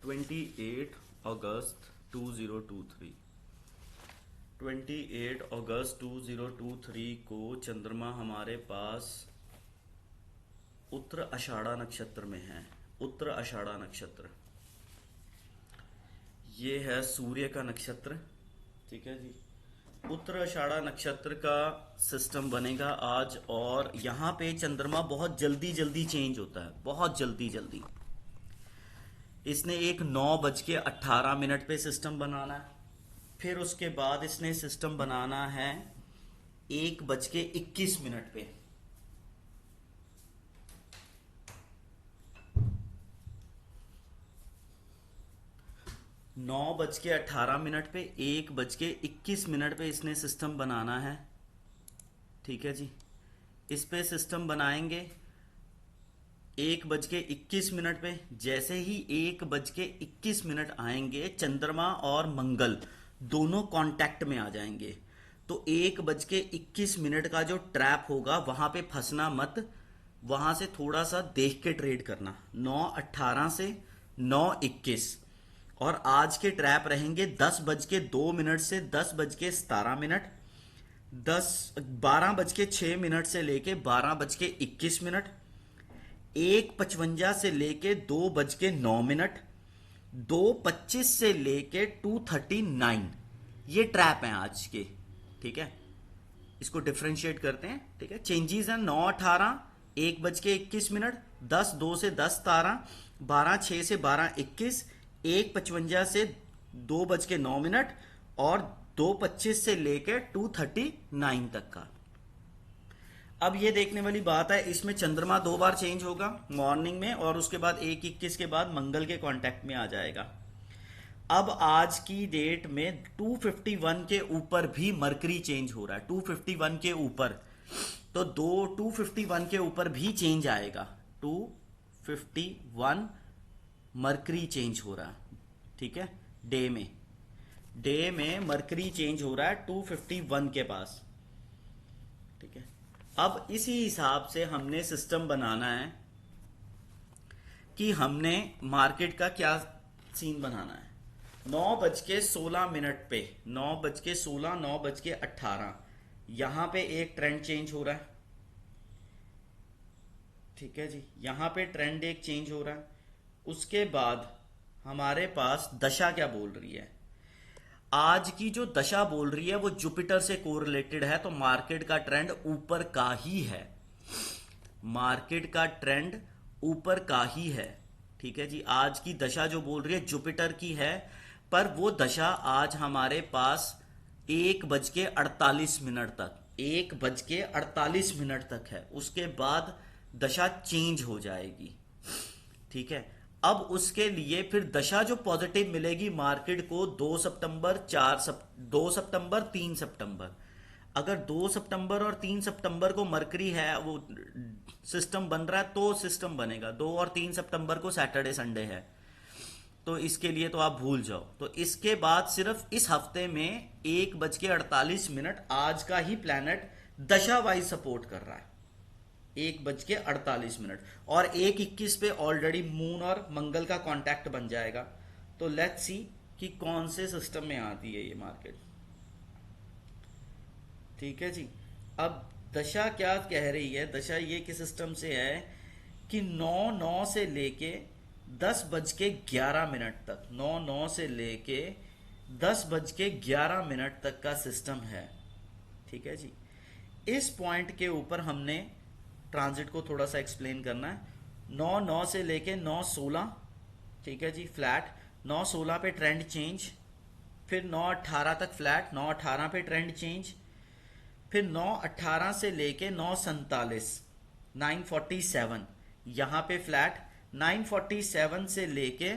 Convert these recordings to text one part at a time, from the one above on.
28 अगस्त 2023 28 अगस्त 2023 को चंद्रमा हमारे पास उत्तर आषाढ़ा नक्षत्र में है। उत्तर आषाढ़ा नक्षत्र ये है सूर्य का नक्षत्र। ठीक है जी। उत्तर आषाढ़ा नक्षत्र का सिस्टम बनेगा आज, और यहाँ पे चंद्रमा बहुत जल्दी जल्दी चेंज होता है, बहुत जल्दी जल्दी। इसने एक 9:18 पे सिस्टम बनाना है, फिर उसके बाद इसने सिस्टम बनाना है 1:21 पे। 9:18 पे 1:21 पे इसने सिस्टम बनाना है। ठीक है जी। इस पे सिस्टम बनाएंगे 1:21 पे। जैसे ही 1:21 आएंगे, चंद्रमा और मंगल दोनों कांटेक्ट में आ जाएंगे। तो 1:21 का जो ट्रैप होगा वहां पे फंसना मत, वहां से थोड़ा सा देख के ट्रेड करना। 9:18 से 9:21। और आज के ट्रैप रहेंगे 10:02 से 10:17, 12:06 से लेके 12:21, 1:55 से लेके 2:09, 2:25 से लेके 2:39। ये ट्रैप हैं आज के। ठीक है, इसको डिफरेंशिएट करते हैं। ठीक है, चेंजेस हैं 9:18, 1:21, 10:02 से 10:17, 12:06 से 12:21, 1:55 से 2:09 और 2:25 से लेकर 2:39 तक का। अब ये देखने वाली बात है, इसमें चंद्रमा 2 बार चेंज होगा, मॉर्निंग में, और उसके बाद 1:21 के बाद मंगल के कांटेक्ट में आ जाएगा। अब आज की डेट में 251 के ऊपर भी मरकरी चेंज हो रहा है। 251 के ऊपर, तो 251 के ऊपर भी चेंज आएगा। 251 मरकरी चेंज हो रहा है। ठीक है, डे में मरकरी चेंज हो रहा है 251 के पास। ठीक है, अब इसी हिसाब से हमने सिस्टम बनाना है कि हमने मार्केट का क्या सीन बनाना है। 9:16 पे 9:16, 9:18 यहां पे एक ट्रेंड चेंज हो रहा है। ठीक है जी, यहां पे ट्रेंड एक चेंज हो रहा है। उसके बाद हमारे पास दशा क्या बोल रही है। आज की जो दशा बोल रही है वो जुपिटर से कोरिलेटेड है, तो मार्केट का ट्रेंड ऊपर का ही है। मार्केट का ट्रेंड ऊपर का ही है। ठीक है जी, आज की दशा जो बोल रही है जुपिटर की है, पर वो दशा आज हमारे पास 1:48 तक 1:48 तक है। उसके बाद दशा चेंज हो जाएगी। ठीक है, अब उसके लिए फिर दशा जो पॉजिटिव मिलेगी मार्केट को 2 सितंबर, 2 सितंबर, 3 सितंबर। अगर 2 सितंबर और 3 सितंबर को मरकरी है, वो सिस्टम बन रहा है, तो सिस्टम बनेगा। 2 और 3 सितंबर को सैटरडे संडे है, तो इसके लिए तो आप भूल जाओ। तो इसके बाद सिर्फ इस हफ्ते में 1:48 आज का ही प्लैनेट दशा वाइज सपोर्ट कर रहा है। 1:48 और 1:21 पे ऑलरेडी मून और मंगल का कांटेक्ट बन जाएगा। तो लेट्स सी कि कौन से सिस्टम में आती है ये मार्केट। ठीक है जी। अब दशा क्या कह रही है, दशा ये किस सिस्टम से है कि 9:09 से लेके 10:11 तक, 9:09 से लेके 10:11 तक का सिस्टम है। ठीक है जी। इस पॉइंट के ऊपर हमने ट्रांजिट को थोड़ा सा एक्सप्लेन करना है। 9:09 से लेके 9:16, ठीक है जी, फ्लैट। 9:16 पे ट्रेंड चेंज, फिर 9:18 तक फ्लैट, 9:18 पे ट्रेंड चेंज, फिर 9:18 से लेके 9:47, 9:47 यहां पे फ्लैट, 9:47 से लेके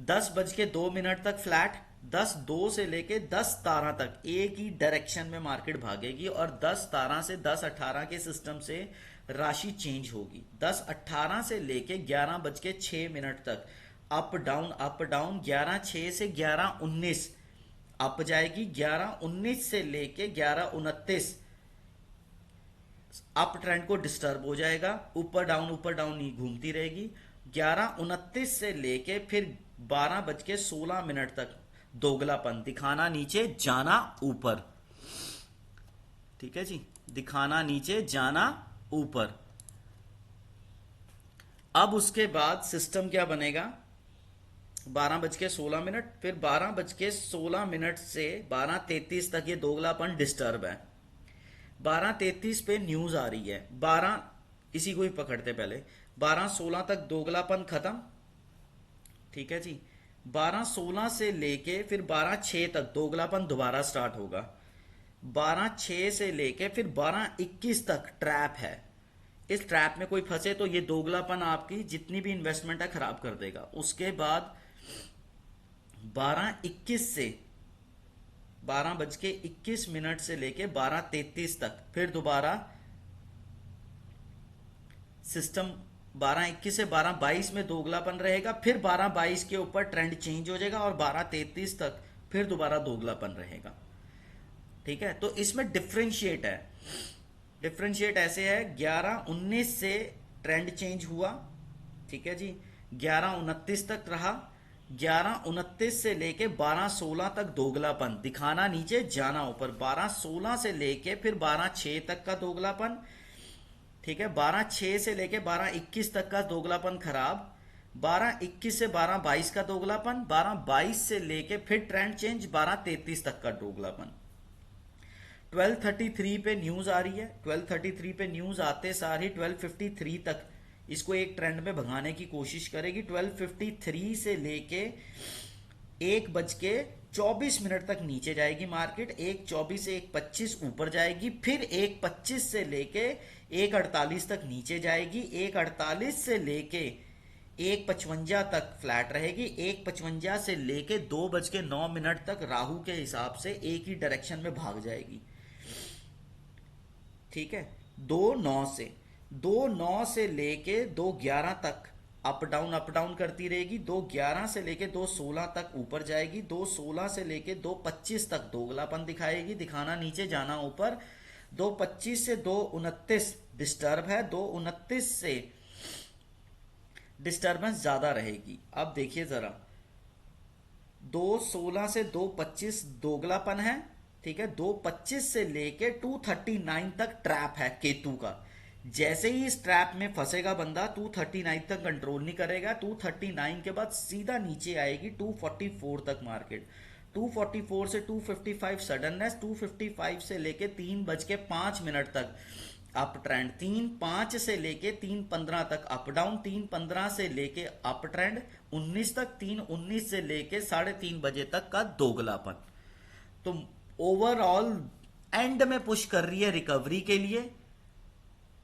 10:02 तक फ्लैट, 10:02 से लेके 10:17 तक एक ही डायरेक्शन में मार्केट भागेगी, और 10:17 से 10:18 के सिस्टम से राशि चेंज होगी। 10:18 से लेके 11:06 तक अप डाउन अप डाउन, 11:06 से 11:19 अप जाएगी, 11:19 से लेके 11:29 अप ट्रेंड को डिस्टर्ब हो जाएगा, ऊपर डाउन नहीं घूमती रहेगी। 11:29 से लेके फिर 12:16 तक दोगलापन, दिखाना नीचे जाना ऊपर। ठीक है जी, दिखाना नीचे जाना ऊपर। अब उसके बाद सिस्टम क्या बनेगा, 12:16, फिर 12:16 से 12:33 तक ये दोगलापन डिस्टर्ब है। 12:33 पे न्यूज आ रही है, 12 इसी को ही पकड़ते पहले, 12:16 तक दोगलापन खत्म। ठीक है जी, 12:16 से लेके फिर 12:06 तक दोगलापन दोबारा स्टार्ट होगा। 12:06 से लेके फिर 12:21 तक ट्रैप है। इस ट्रैप में कोई फंसे तो ये दोगलापन आपकी जितनी भी इन्वेस्टमेंट है खराब कर देगा। उसके बाद 12:21 से 12:21 से लेके 12:33 तक फिर दोबारा सिस्टम 12:21 से 12:22 में दोगलापन रहेगा, फिर 12:22 के ऊपर ट्रेंड चेंज हो जाएगा और 12:33 तक फिर दोबारा दोगलापन रहेगा। ठीक है, तो इसमें डिफरेंशिएट है। डिफरेंशिएट ऐसे है, 11:19 से ट्रेंड चेंज हुआ। ठीक है जी, 11:29 तक रहा, 11:29 से लेके 12:16 तक दोगलापन, दिखाना नीचे जाना ऊपर। 12:16 से लेके फिर 12:06 तक का दोगलापन। ठीक है, 12:06 से लेके 12:21 तक का दोगलापन खराब। 12:21 से 12:22 का दोगलापन, 12:22 से लेके फिर ट्रेंड चेंज, 12:33 तक का दोगलापन। 12:33 पे न्यूज आ रही है, 12:33 पे न्यूज आते सार ही 12:53 तक इसको एक ट्रेंड में भगाने की कोशिश करेगी। 12:53 से लेके 1:24 तक नीचे जाएगी मार्केट, 1:24 से 1:25 ऊपर जाएगी, फिर 1:25 से लेके 1:48 तक नीचे जाएगी, 1:48 से लेके 1:55 तक फ्लैट रहेगी, 1:55 से लेके 2:09 तक राहु के हिसाब से एक ही डायरेक्शन में भाग जाएगी। ठीक है, 2:09 से लेके 2:11 तक अप डाउन करती रहेगी, 2:11 से लेके 2:16 तक ऊपर जाएगी, 2:16 से लेके 2:25 तक दोगलापन दिखाएगी, दिखाना नीचे जाना ऊपर। 2:25 से 2:29 डिस्टर्ब है, 2:29 से डिस्टर्बेंस ज्यादा रहेगी। अब देखिए जरा, 2:16 से 2:25 दोगलापन है। ठीक है, 2:25 से लेके 2:39 तक ट्रैप है केतु का। जैसे ही इस ट्रैप में फंसेगा बंदा, 2:39 तक कंट्रोल नहीं करेगा, 2:39 के बाद सीधा नीचे आएगी 2:44 तक मार्केट। 2:44 से 2:55 सडननेस, 2:55 से लेके 3:05 तक अप ट्रेंड, 3:05 से लेके 3:15 तक अप डाउन, 3:15 से लेके अप ट्रेंड 19 तक, 3:19 से लेके 3:30 बजे तक का दोगलापन। तो ओवरऑल एंड में पुश कर रही है रिकवरी के लिए।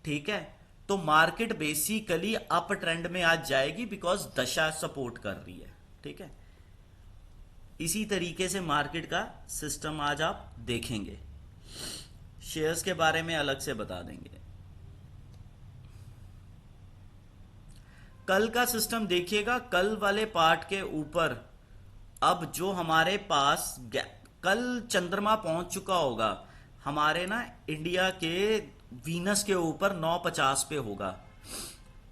ठीक है, तो मार्केट बेसिकली अप ट्रेंड में आज जाएगी बिकॉज दशा सपोर्ट कर रही है। ठीक है, इसी तरीके से मार्केट का सिस्टम आज आप देखेंगे। शेयर्स के बारे में अलग से बता देंगे। कल का सिस्टम देखिएगा, कल वाले पार्ट के ऊपर अब जो हमारे पास कल चंद्रमा पहुंच चुका होगा हमारे ना इंडिया के वीनस के ऊपर 9:50 पे होगा।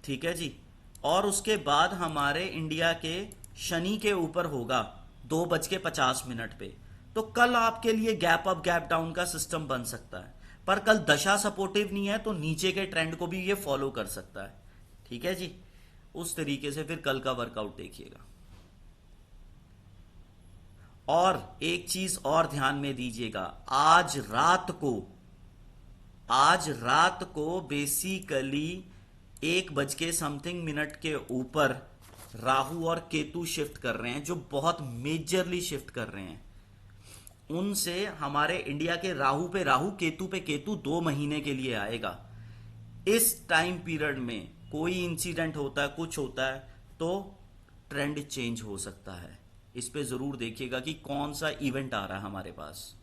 ठीक है जी, और उसके बाद हमारे इंडिया के शनि के ऊपर होगा 2:50 पे। तो कल आपके लिए गैप अप गैप डाउन का सिस्टम बन सकता है, पर कल दशा सपोर्टिव नहीं है तो नीचे के ट्रेंड को भी ये फॉलो कर सकता है। ठीक है जी, उस तरीके से फिर कल का वर्कआउट देखिएगा। और एक चीज और ध्यान में दीजिएगा, आज रात को बेसिकली 1:समथिंग के ऊपर राहु और केतु शिफ्ट कर रहे हैं, जो बहुत मेजरली शिफ्ट कर रहे हैं। उनसे हमारे इंडिया के राहु पे राहु, केतु पे केतु 2 महीने के लिए आएगा। इस टाइम पीरियड में कोई इंसिडेंट होता है, कुछ होता है तो ट्रेंड चेंज हो सकता है। इस पे जरूर देखिएगा कि कौन सा इवेंट आ रहा है हमारे पास।